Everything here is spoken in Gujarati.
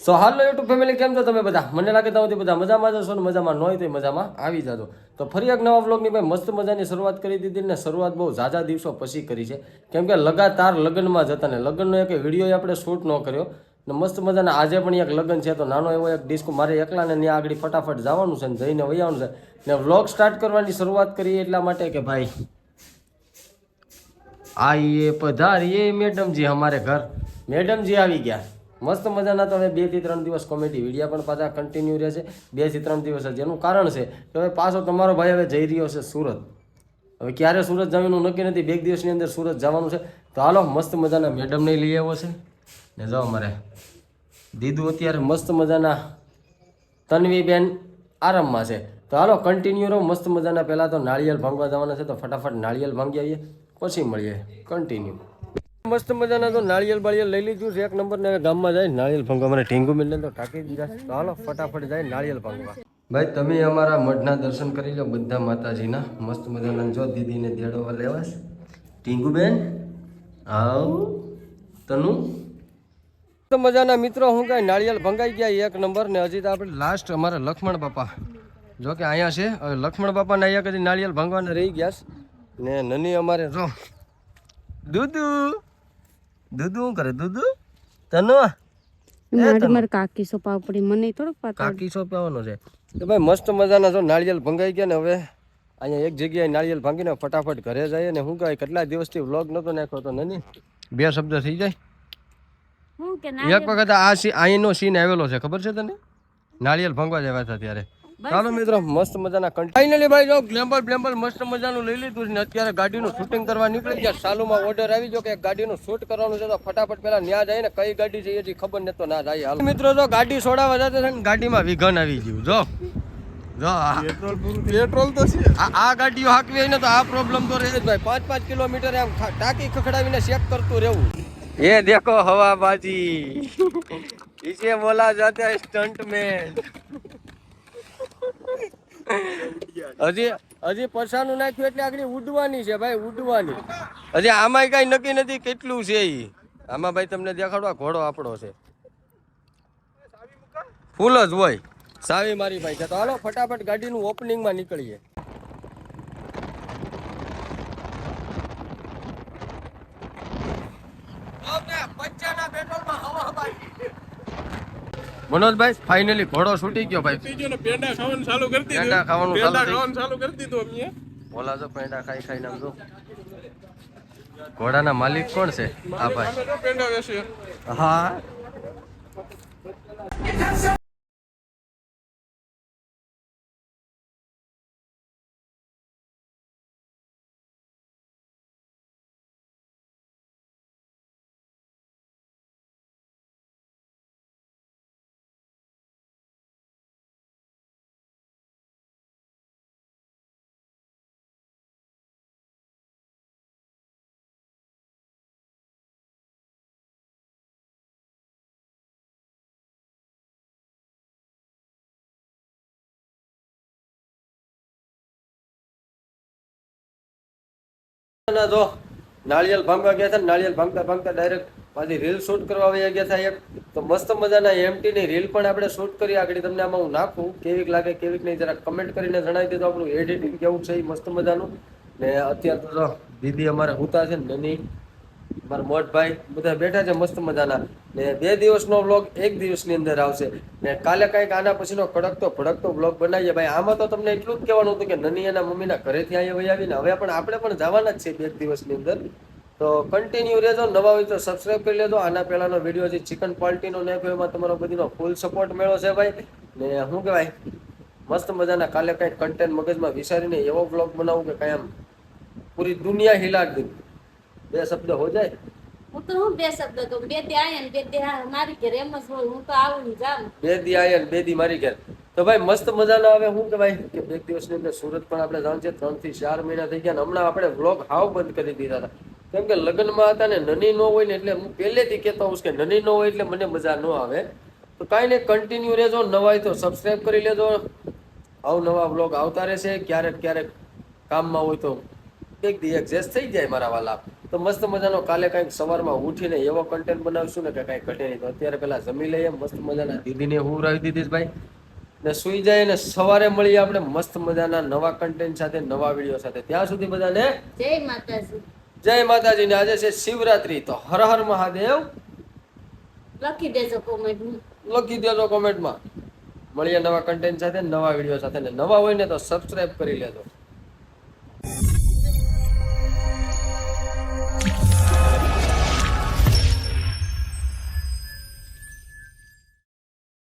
સો હાલો યુટ્યુબ ફેમિલી, કેમ છો તમે બધા? મને લાગે તો બધા મજામાં જશો ને મજામાં ન હોય તો મજામાં આવી જાજો. તો ફરી એક નવા વ્લોગની ભાઈ મસ્ત મજાની શરૂઆત કરી દીધી ને શરૂઆત બહુ ઝાઝા દિવસો પછી કરી છે, કેમ કે લગાતાર લગ્નમાં જતા ને લગ્નનો એક વિડીયો આપણે શૂટ ન કર્યો ને મસ્ત મજાના આજે પણ એક લગ્ન છે તો નાનો એવો એક ડિસ્કો મારે એકલાને ત્યાં આગળ ફટાફટ જવાનું છે ને જઈને વૈયાનું છે ને વ્લોગ સ્ટાર્ટ કરવાની શરૂઆત કરીએ એટલા માટે કે ભાઈ આઈએ પધારીએ મેડમજી અમારે ઘર. મેડમજી આવી ગયા મસ્ત મજાના. તો હવે 2 થી 3 દિવસ કોમેડી વિડીયો પણ પાછા કન્ટિન્યુ રહેશે 2 થી 3 દિવસ. જેનું કારણ છે કે હવે પાછો તમારો ભાઈ હવે જઈ રહ્યો છે સુરત. હવે ક્યારે સુરત જવાનું નક્કી નથી, 2 દિવસની અંદર સુરત જવાનું છે. તો હાલો મસ્ત મજાના મેડમને લઈ આવ્યો છે ને જાઓ મારે દીદુ અત્યારે મસ્ત મજાના તન્વીબેન આરામમાં છે. તો હાલો કન્ટિન્યુ રહો મસ્ત મજાના. પહેલાં તો નાળિયેર ભાંગવા જવાના છે તો ફટાફટ નાળિયેર ભાંગી આવીએ પછી મળીએ કન્ટિન્યુ. મસ્ત મજાના તો નાળિયેર બાળિયેર લઈ લીધું છે એક નંબર ને ગામમાં જાય નાળિયેર ભાંગવા. મને ઢીંગુ મિલને તો ટાંકી દીધા. તો હાલો ફટાફટ જાય નાળિયેર ભાંગવા. ભાઈ તમે અમારા મઢના દર્શન કરી લો બધા માતાજીના મસ્ત મજાના. જો દીદીને દેડવા લેવાશ. ઢીંગુબેન આવ તનુ મસ્ત મજાના મિત્રો. હું કાંઈ નાળિયેર ભંગાઈ ગયા એક નંબર ને હજી તો આપણે લાસ્ટ અમારા લક્ષ્મણ બાપા જો કે અહીંયા છે. હવે લક્ષ્મણ બાપાને અહીંયા કદી નાળિયેર ભાંગવાના રહી ગયા ને નની અમારે જો દૂધુ દૂધુ શું કરે દૂધુ તનો મારી કાકી સોપા પડી મને થોડુંક પતા કાકી સોપાવાનો છે. તો ભાઈ મસ્ત મજાના જો નાળિયેર ભંગાઈ ગયા ને હવે અહીંયા એક જગ્યાએ નાળિયેર ભાંગીને ફટાફટ ઘરે જઈએ ને હું કાંઈ કેટલા દિવસથી વ્લોગ નતો નાખ્યો તો નની 2 શબ્દ થઈ જાય. એક વખત આ અહીંનો સીન આવેલો છે ખબર છે તને? નાળિયેર ભાંગવા જવા હતા ત્યારે. ચાલો મિત્રો મસ્ત મજાના ફાઇનલી ભાઈ જો ગ્લેમ્બર મસ્ત મજાનું લઈ લીધું ને અત્યારે ગાડીનું શૂટિંગ કરવા નીકળી ગયા. સાલુમાં ઓર્ડર આવી ગયો કે એક ગાડીનું શૂટ કરવાનું છે તો ફટાફટ પેલા ન્યા જાય ને કઈ ગાડી છે એથી ખબર ને તો ના જાય. હાલ મિત્રો જો ગાડી છોડાવવા જતા છે ને ગાડીમાં વિઘન આવી ગયું. જો જો પેટ્રોલ તો છે આ ગાડીઓ હાંકવી હોય ને તો આ પ્રોબ્લેમ તો રહે જ ભાઈ. 5-5 કિલોમીટર એમ ટાંકી ખખડાવીને ચેક કરતું રહેવું. ये देखो हवाबाजी इसे बोला जाता है स्टंटमैन. હજી પરસાનું નાખ્યું એટલે આગળ ઉડવાની છે ભાઈ, ઉડવાની. હજી આમાં કઈ નક્કી નથી કેટલું છે ઈ. આમાં ભાઈ તમને દેખાડવા ઘોડો આપણો છે ફૂલ જ હોય. સાવી મારી ભાઈ છે. તો હાલો ફટાફટ ગાડીનું ઓપનિંગમાં નીકળીએ. મનોજભાઈ ફાઇનલી ઘોડો છૂટી ગયો ભાઈ. પેંડા ખાવાનું ચાલુ કરી દીધું. પેંડા ખાવાનું ચાલુ કરી દીધું અમે. ઓલા જો પેંડા ખાઈ નામ જો. ઘોડાના માલિક કોણ છે? આ ભાઈ પેંડા વેચે. હા જો નાળિયેર ભાંગવા ગયા હતા. નાળિયેર ભાંગતા ડાયરેક્ટ પાછી રીલ શૂટ કરવા ગયા હતા એક. તો મસ્ત મજાના એમટી ની રીલ પણ આપણે શૂટ કરી. આગળ તમને આમાં હું નાખું કેવીક લાગે કેવીક નહીં જરા કમેન્ટ કરીને જણાવી દેજો. આપણું એડિટિંગ કેવું છે એ મસ્ત મજાનું. ને અત્યારે તો જો દીદી અમારે હુતા છે ને નની મારા મોટભાઈ બધા બેઠા છે મસ્ત મજાના. ને 2 દિવસનો વ્લોગ 1 દિવસની અંદર આવશે ને કાલે કંઈક આના પછીનો ભડકતો વ્લોગ બનાવીએ ભાઈ. આમાં તો તમને એટલું જ કહેવાનું હતું કે નની એના મમ્મીના ઘરેથી અહીંયા આવીને હવે પણ આપણે પણ જવાના જ છે 2 દિવસની અંદર. તો કન્ટિન્યુ રહેજો. નવા હોય તો સબસ્ક્રાઈબ કરી લેજો. આના પહેલાનો વિડીયો જે ચિકન પાર્ટીનો નાખ્યો એમાં તમારો બધીનો ફૂલ સપોર્ટ મળ્યો છે ભાઈ. ને શું કહેવાય મસ્ત મજાના કાલે કંઈક કન્ટેન્ટ મગજમાં વિચારીને એવો વ્લોગ બનાવું કે કાંઈ આમ પૂરી દુનિયા હિલાડ દઉં. 2 શબ્દ હો જાય. હું તો હું 2 શબ્દ તો 2 દી આયા ને 2 દી મારી ઘરે એમ જ હોય. હું તો આવું જામ 2 દી આયા ને 2 દી મારી ઘેર. તો ભાઈ મસ્ત મજાના. હવે શું કહેવાય કે 2 દિવસની અંદર સુરત પણ આપણે જવાનું છે. 3 થી 4 મહિના થઈ ગયા ને હમણાં આપણે વ્લોગ હાવ બંધ કરી દીધા હતા કેમ કે લગ્નમાં હતા ને નની ન હોય ને એટલે હું પહેલેથી કહેતો હોઉં કે નની ન હોય એટલે મને મજા ન આવે. તો કાંઈ નહીં કન્ટિન્યુ રહેજો. નવા હોય તો સબસ્ક્રાઈબ કરી લેજો. નવા વ્લોગ આવતા રહેશે. ક્યારેક કામમાં હોય તો એક દી એડજસ્ટ થઈ જાય મારા વાલા. તો મસ્ત મજાનો કાલે કંઈક સવારમાં ઉઠીને એવો કન્ટેન્ટ બનાવશું ને કે કાંઈ ઘટે નહીં. તો અત્યારે પેલા જમી લઈએ, મસ્ત મજાના દીદીને હુવરાવી દીધી ભાઈ ને સુઈ જાય ને સવારે મળીએ આપણે મસ્ત મજાના નવા કન્ટેન્ટ સાથે, નવા વિડીયો સાથે. ત્યાં સુધી બધાને જય માતાજી. જય માતાજી. ને આજે છે શિવરાત્રી, તો હર હર મહાદેવ લખી દેજો કોમેન્ટમાં. લખી દેજો કોમેન્ટમાં. મળીએ નવા કન્ટેન્ટ સાથે, નવા વિડીયો સાથે. ને નવા હોય ને તો સબસ્ક્રાઇબ કરી લેજો.